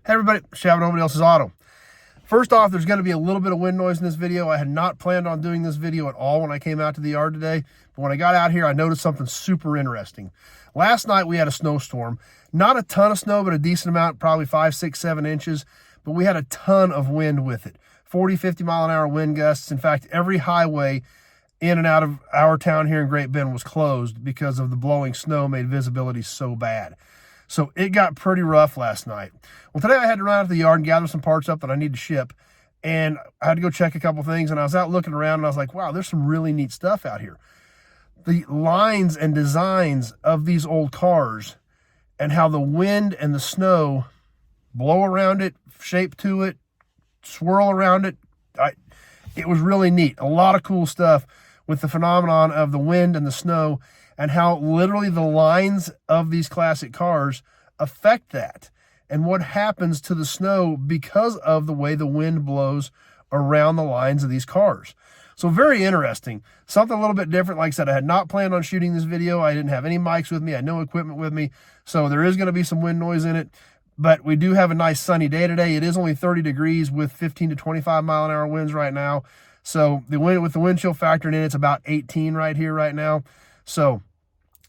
Hey everybody, Shaving Nobody Else's Auto. First off, there's going to be a little bit of wind noise in this video. I had not planned on doing this video at all when I came out to the yard today, but when I got out here, I noticed something super interesting. Last night we had a snowstorm. Not a ton of snow, but a decent amount, probably 5, 6, 7 inches, but we had a ton of wind with it. 40, 50 mile an hour wind gusts. In fact, every highway in and out of our town here in Great Bend was closed because of the blowing snow made visibility so bad. So it got pretty rough last night. Well, today I had to run out to the yard and gather some parts up that I need to ship. And I had to go check a couple things. And I was out looking around and I was like, wow, there's some really neat stuff out here. The lines and designs of these old cars and how the wind and the snow blow around it, shape to it, swirl around it. It was really neat. A lot of cool stuff with the phenomenon of the wind and the snow, and how literally the lines of these classic cars affect that, and what happens to the snow because of the way the wind blows around the lines of these cars. So very interesting. Something a little bit different. Like I said, I had not planned on shooting this video. I didn't have any mics with me. I had no equipment with me. So there is going to be some wind noise in it. But we do have a nice sunny day today. It is only 30 degrees with 15 to 25 mile an hour winds right now. So the wind, with the wind chill factored in, it's about 18 right here right now. So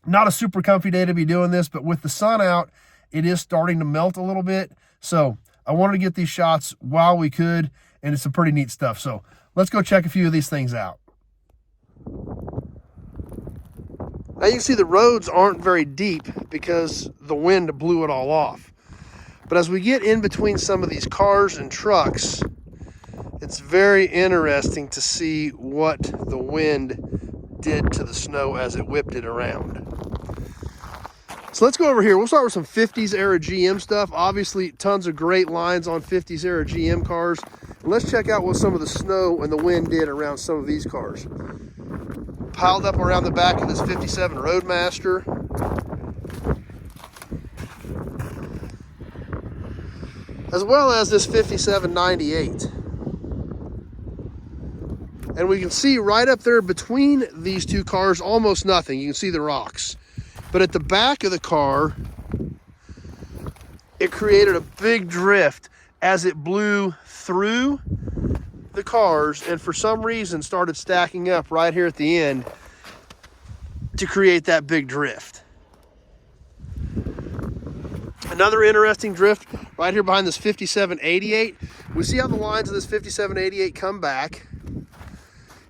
not a super comfy day to be doing this, but with the sun out, it is starting to melt a little bit. So I wanted to get these shots while we could, and it's some pretty neat stuff. So let's go check a few of these things out. Now you can see the roads aren't very deep because the wind blew it all off. But as we get in between some of these cars and trucks, it's very interesting to see what the wind did to the snow as it whipped it around. So let's go over here. We'll start with some 50s era GM stuff. Obviously, tons of great lines on 50s era GM cars. And let's check out what some of the snow and the wind did around some of these cars. Piled up around the back of this 57 Roadmaster. As well as this 57 98. And we can see right up there between these two cars, almost nothing. You can see the rocks. But at the back of the car, it created a big drift as it blew through the cars and for some reason started stacking up right here at the end to create that big drift. Another interesting drift right here behind this 5788. We see how the lines of this 5788 come back.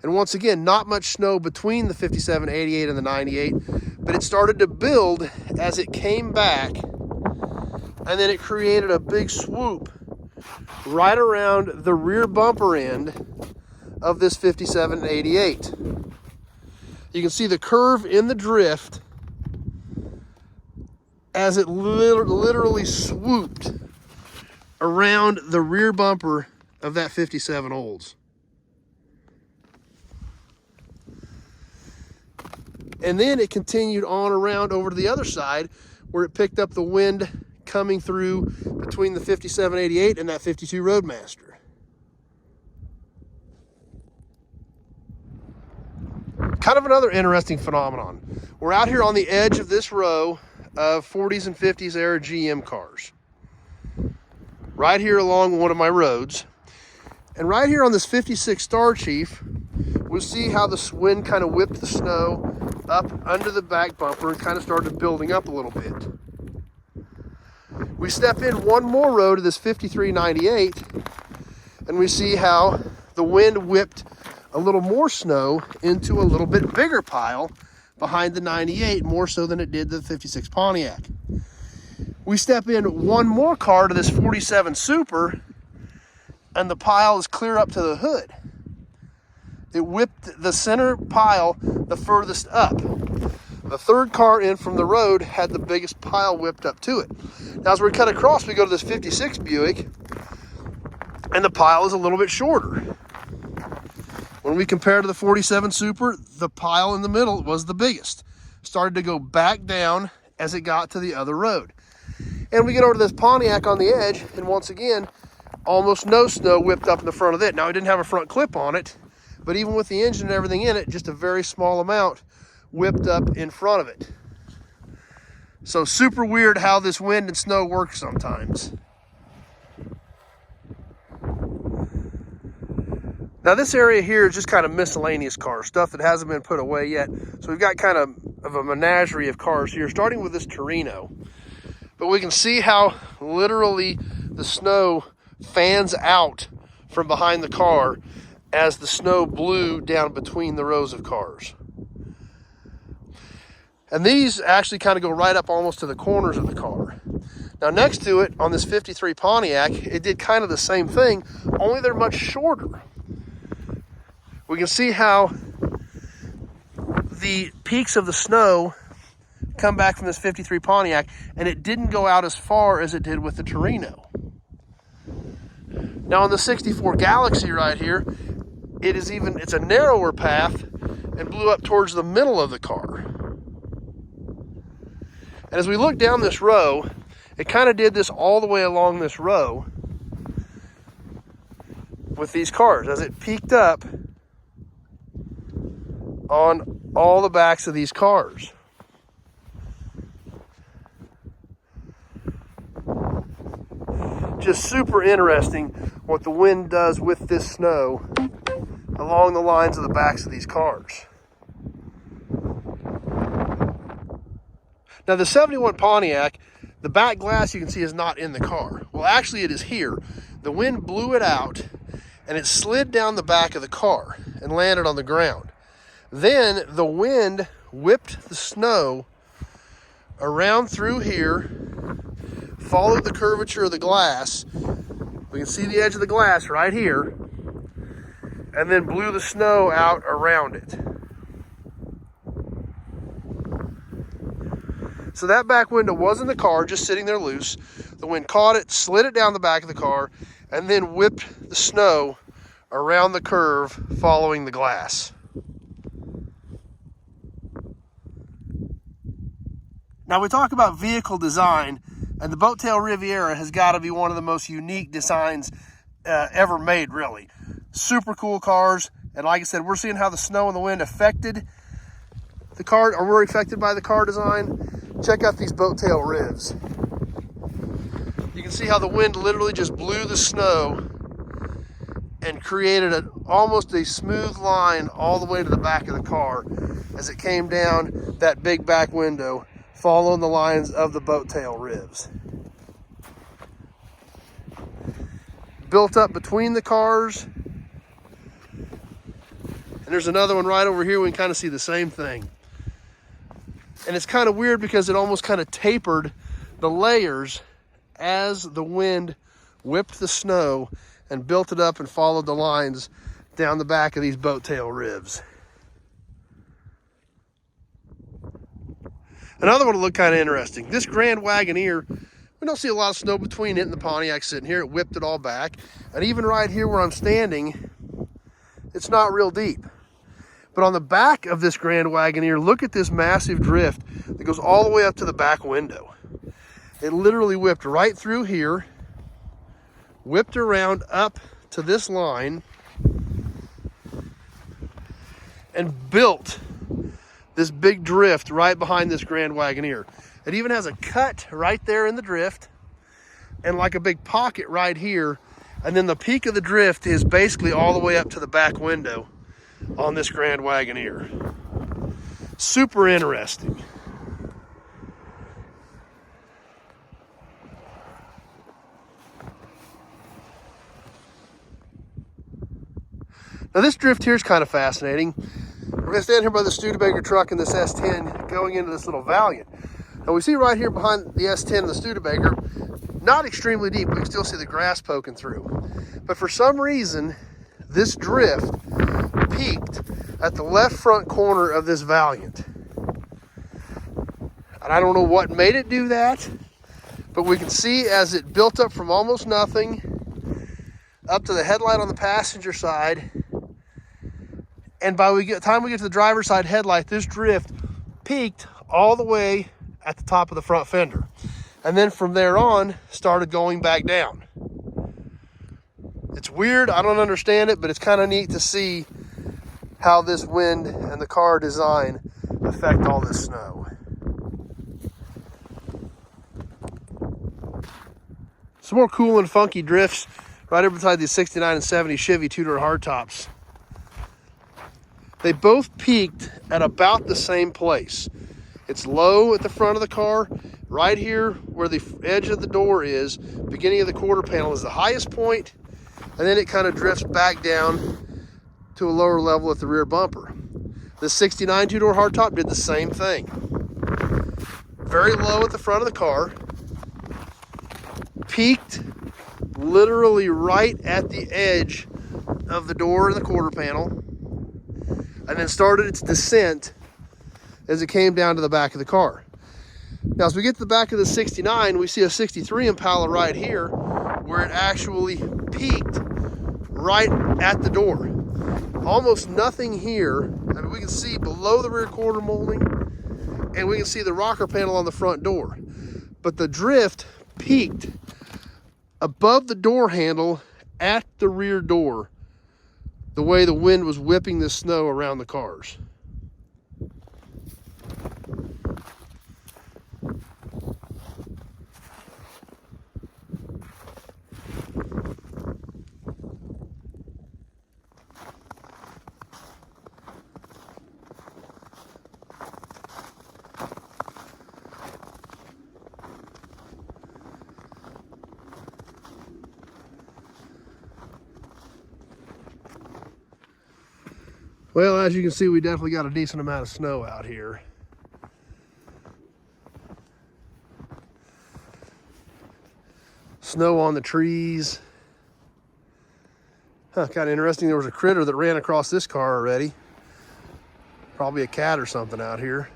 And once again, not much snow between the 5788 and the 98, but it started to build as it came back, and then it created a big swoop right around the rear bumper end of this 5788. You can see the curve in the drift as it literally swooped around the rear bumper of that 57 Olds. And then it continued on around over to the other side where it picked up the wind coming through between the 5788 and that 52 Roadmaster. Kind of another interesting phenomenon. We're out here on the edge of this row of 40s and 50s era GM cars. Right here along one of my roads. And right here on this 56 Star Chief, we'll see how the wind kind of whipped the snow up under the back bumper and kind of started building up a little bit. We step in one more row to this 5398 and we see how the wind whipped a little more snow into a little bit bigger pile behind the 98, more so than it did the 56 Pontiac. We step in one more car to this 47 Super and the pile is clear up to the hood. It whipped the center pile the furthest up. The third car in from the road had the biggest pile whipped up to it. Now as we cut across, we go to this 56 Buick, and the pile is a little bit shorter. When we compare to the 47 Super, the pile in the middle was the biggest. Started to go back down as it got to the other road. And we get over to this Pontiac on the edge, and once again, almost no snow whipped up in the front of it. Now, it didn't have a front clip on it, but even with the engine and everything in it, just a very small amount whipped up in front of it. So super weird how this wind and snow works sometimes. Now this area here is just kind of miscellaneous cars, stuff that hasn't been put away yet. So we've got kind of a menagerie of cars here, starting with this Torino. But we can see how literally the snow fans out from behind the car as the snow blew down between the rows of cars. And these actually kind of go right up almost to the corners of the car. Now next to it, on this 53 Pontiac, it did kind of the same thing, only they're much shorter. We can see how the peaks of the snow come back from this 53 Pontiac, and it didn't go out as far as it did with the Torino. Now on the 64 Galaxy right here, it's a narrower path and blew up towards the middle of the car. And as we look down this row, it kind of did this all the way along this row with these cars as it peaked up on all the backs of these cars. Just super interesting what the wind does with this snow along the lines of the backs of these cars. Now the 71 Pontiac, the back glass you can see is not in the car. Well, actually it is here. The wind blew it out and it slid down the back of the car and landed on the ground. Then the wind whipped the snow around through here, followed the curvature of the glass. We can see the edge of the glass right here, and then blew the snow out around it. So that back window was in the car, just sitting there loose. The wind caught it, slid it down the back of the car, and then whipped the snow around the curve following the glass. Now we talk about vehicle design, and the Boat Tail Riviera has got to be one of the most unique designs ever made, really. Super cool cars, and like I said, we're seeing how the snow and the wind affected the car, or were affected by the car design. Check out these Boat Tail ribs. You can see how the wind literally just blew the snow and created almost a smooth line all the way to the back of the car as it came down that big back window, following the lines of the Boat Tail ribs. Built up between the cars. And there's another one right over here. We can kind of see the same thing. And it's kind of weird because it almost kind of tapered the layers as the wind whipped the snow and built it up and followed the lines down the back of these Boat Tail ribs. Another one will look kind of interesting. This Grand Wagoneer, we don't see a lot of snow between it and the Pontiac sitting here. It whipped it all back. And even right here where I'm standing, it's not real deep. But on the back of this Grand Wagoneer, look at this massive drift that goes all the way up to the back window. It literally whipped right through here, whipped around up to this line, and built this big drift right behind this Grand Wagoneer. It even has a cut right there in the drift and like a big pocket right here. And then the peak of the drift is basically all the way up to the back window on this Grand Wagoneer. Super interesting. Now this drift here is kind of fascinating. We're going to stand here by the Studebaker truck in this S10 going into this little Valiant. Now we see right here behind the S10 and the Studebaker, not extremely deep, we can still see the grass poking through. But for some reason, this drift peaked at the left front corner of this Valiant. And I don't know what made it do that, but we can see as it built up from almost nothing up to the headlight on the passenger side. And by the time we get to the driver's side headlight, this drift peaked all the way at the top of the front fender. And then from there on, started going back down. It's weird, I don't understand it, but it's kind of neat to see how this wind and the car design affect all this snow. Some more cool and funky drifts right here beside these 69 and 70 Chevy two-door hardtops. They both peaked at about the same place. It's low at the front of the car. Right here where the edge of the door is, beginning of the quarter panel is the highest point, and then it kind of drifts back down to a lower level at the rear bumper. The 69 two-door hardtop did the same thing. Very low at the front of the car, peaked literally right at the edge of the door and the quarter panel, and then started its descent as it came down to the back of the car. Now, as we get to the back of the 69, we see a 63 Impala right here where it actually peaked right at the door. Almost nothing here. I mean, we can see below the rear quarter molding, and we can see the rocker panel on the front door. But the drift peaked above the door handle at the rear door, the way the wind was whipping the snow around the cars. Well, as you can see, we definitely got a decent amount of snow out here. Snow on the trees. Huh, kind of interesting. There was a critter that ran across this car already. Probably a cat or something out here.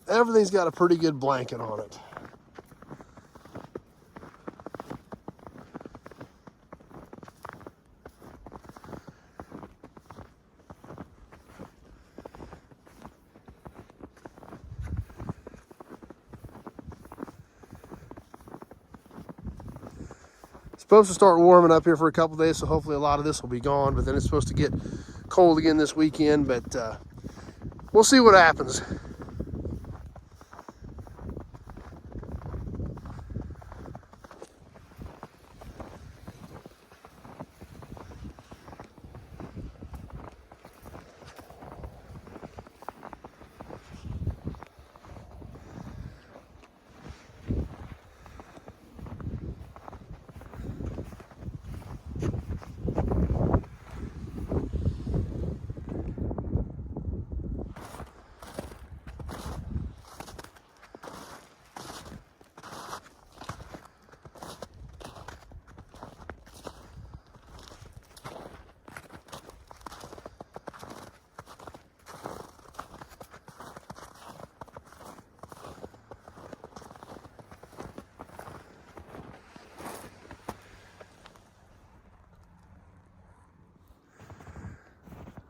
Everything's got a pretty good blanket on it. It's supposed to start warming up here for a couple days, so hopefully a lot of this will be gone, but then it's supposed to get cold again this weekend, but we'll see what happens.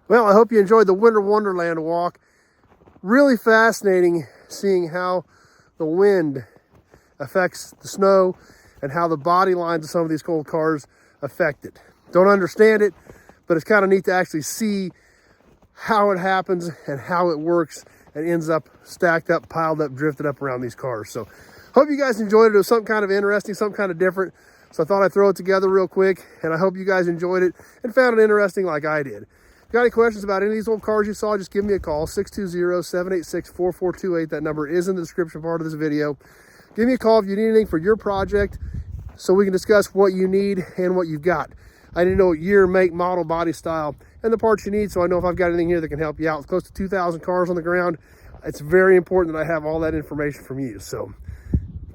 Well, I hope you enjoyed the Winter Wonderland walk. Really fascinating seeing how the wind affects the snow and how the body lines of some of these cold cars affect it. Don't understand it, but it's kind of neat to actually see how it happens and how it works and ends up stacked up, piled up, drifted up around these cars. So hope you guys enjoyed it. It was something kind of interesting, something kind of different. So I thought I'd throw it together real quick, and I hope you guys enjoyed it and found it interesting like I did. If you got any questions about any of these old cars you saw, just give me a call, 620-786-4428. That number is in the description part of this video. Give me a call if you need anything for your project so we can discuss what you need and what you've got. I need to know year, make, model, body style, and the parts you need so I know if I've got anything here that can help you out. With close to 2,000 cars on the ground, it's very important that I have all that information from you. So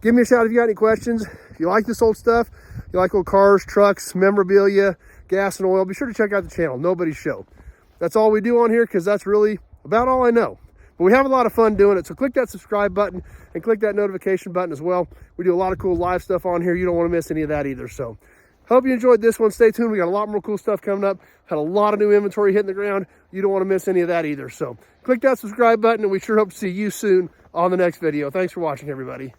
give me a shout if you got any questions. If you like this old stuff, you like old cars, trucks, memorabilia, gas and oil, be sure to check out the channel, Nobody's Show. That's all we do on here because that's really about all I know. But we have a lot of fun doing it. So click that subscribe button and click that notification button as well. We do a lot of cool live stuff on here. You don't want to miss any of that either. So hope you enjoyed this one. Stay tuned. We got a lot more cool stuff coming up. Had a lot of new inventory hitting the ground. You don't want to miss any of that either. So click that subscribe button and we sure hope to see you soon on the next video. Thanks for watching, everybody.